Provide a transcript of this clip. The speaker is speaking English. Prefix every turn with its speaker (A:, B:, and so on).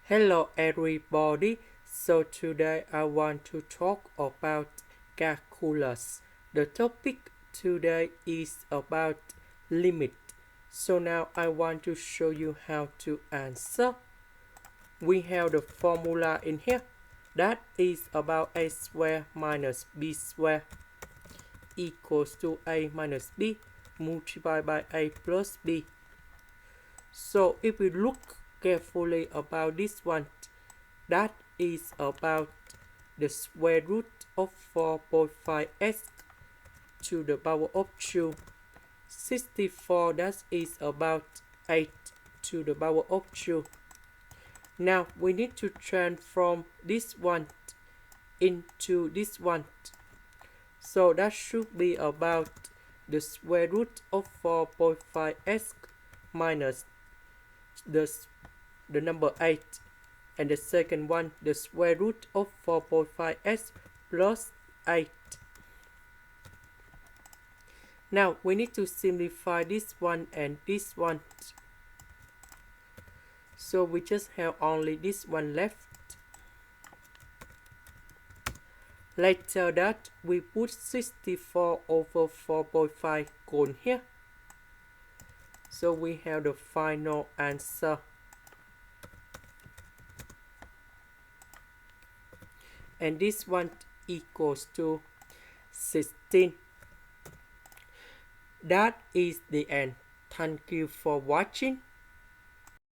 A: Hello everybody, so today I want to talk about calculus. The topic today is about limit. So now I want to show you how to answer. We have the formula in here. That is about a squared minus b squared equals to a minus b multiplied by a plus b. So if we look carefully about this one, that is about the square root of 4.5x to the power of 2. 64, that is about 8 to the power of 2. Now we need to transform this one into this one. So that should be about the square root of 4.5x minus the number 8, and the second one the square root of 4.5x plus 8. Now we need to simplify this one and this one, so we just have only this one left. Later that we put 64 over 4.5 gone here. So we have the final answer. And this one equals to 16. That is the end. Thank you for watching.